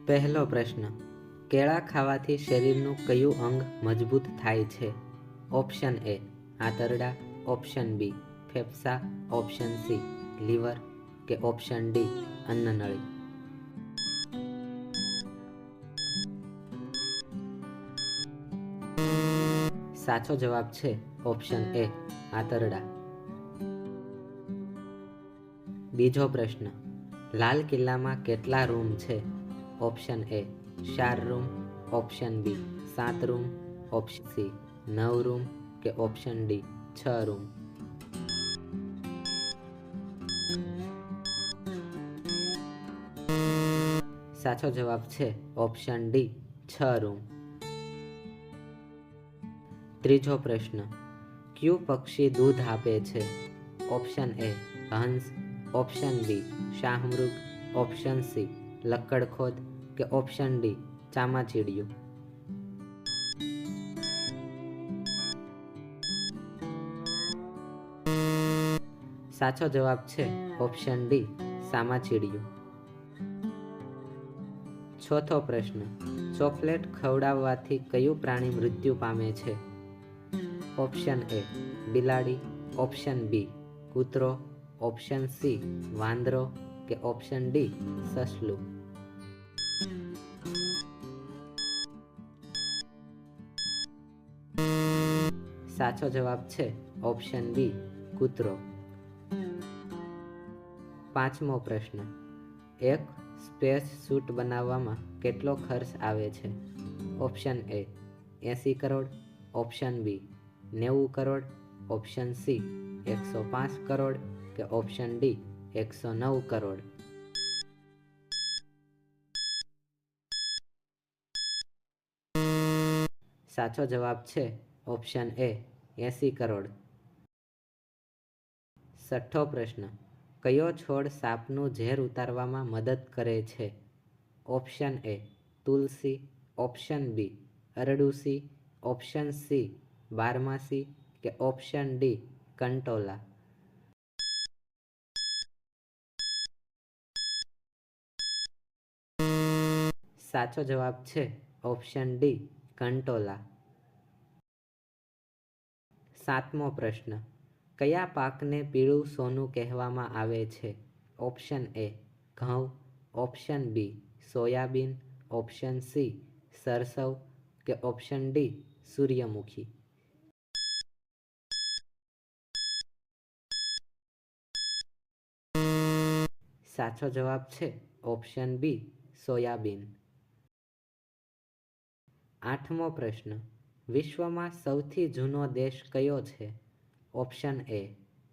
પહેલો પ્રશ્ન, કેળા ખાવાથી શરીરનું કયું અંગ મજબૂત થાય છે? ઓપ્શન એ આંતરડા, ઓપ્શન બી ફેફસા, ઓપ્શન સી લીવર કે ઓપ્શન ડી અન્નનળી. સાચો જવાબ છે ઓપ્શન એ આંતરડા. બીજો પ્રશ્ન, લાલ કિલ્લામાં કેટલા રૂમ છે? Option A 4 room, option B 7 room, option C 9 room કે ઓપ્શન ડી 6 રૂમ. સાચો જવાબ છે ઓપ્શન ડી 6 રૂમ. ત્રીજો પ્રશ્ન, કયું પક્ષી દૂધ આપે છે? ઓપ્શન એ હંસ, ઓપ્શન બી શાહમૃગ, ઓપ્શન સી લક્કડખોદ કે ઓપ્શન ડી ચામાચીડિયું. સાચો જવાબ છે ઓપ્શન ડી ચામાચીડિયું. ચોથો પ્રશ્ન, ચોકલેટ ખવડાવવાથી કયું પ્રાણી મૃત્યુ પામે છે? ઓપ્શન એ બિલાડી, ઓપ્શન બી કૂતરો, ઓપ્શન સી વાંદરો કે ઓપ્શન ડી સસલું. સાચો જવાબ છે ઓપ્શન બી કૂતરો. પાંચમો પ્રશ્ન, એક સ્પેસ સૂટ બનાવવામાં કેટલો ખર્ચ આવે છે? Option A 80 crore, option B 90 crore, option C 105 crore કે ઓપ્શન ડી 109 કરોડ. સાચો જવાબ છે ઓપ્શન એ 80 કરોડ. છઠ્ઠો પ્રશ્ન, કયો છોડ સાપનું ઝેર ઉતારવામાં મદદ કરે છે? ઓપ્શન એ તુલસી, ઓપ્શન બી અરડુસી, ઓપ્શન સી બારમાસી કે ઓપ્શન ડી કંટોલા. સાચો જવાબ છે ઓપ્શન ડી કંટોલા. સાતમો પ્રશ્ન, કયા પાકને પીળું સોનું કહેવામાં આવે છે? ઓપ્શન એ ઘઉં, option B soybean, option C સરસવ કે ઓપ્શન ડી સૂર્યમુખી. સાચો જવાબ છે ઓપ્શન બી સોયાબીન. આઠમો પ્રશ્ન, વિશ્વમાં સૌથી જૂનો દેશ કયો છે? Option A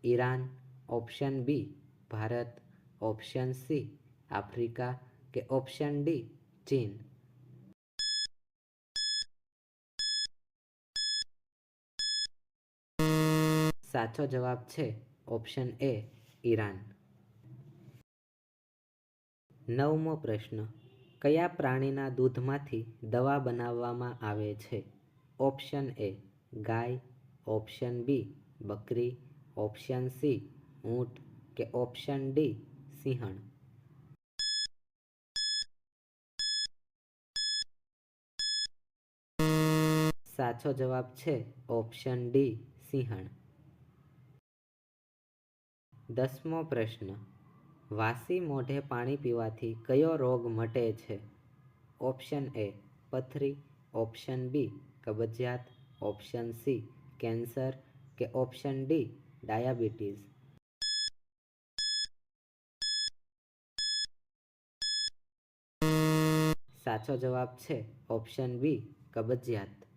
Iran, option B Bharat, option C Africa કે ઓપ્શન ડી ચીન. સાચો જવાબ છે ઓપ્શન એ ઈરાન. નવમો પ્રશ્ન, કયા પ્રાણીના દૂધમાંથી દવા બનાવવામાં આવે છે? ઓપ્શન એ ગાય, ઓપ્શન બી બકરી, ઓપ્શન સી ઊંટ કે ઓપ્શન ડી સિંહણ. સાચો જવાબ છે ઓપ્શન ડી સિંહણ. દસમો પ્રશ્ન, વાસી મોઢે પાણી પીવાથી કયો રોગ મટે છે? ઓપ્શન એ પથરી, ઓપ્શન બી કબજિયાત, ઓપ્શન સી કેન્સર કે ઓપ્શન ડી ડાયાબિટીસ. સાચો જવાબ છે ઓપ્શન બી કબજિયાત.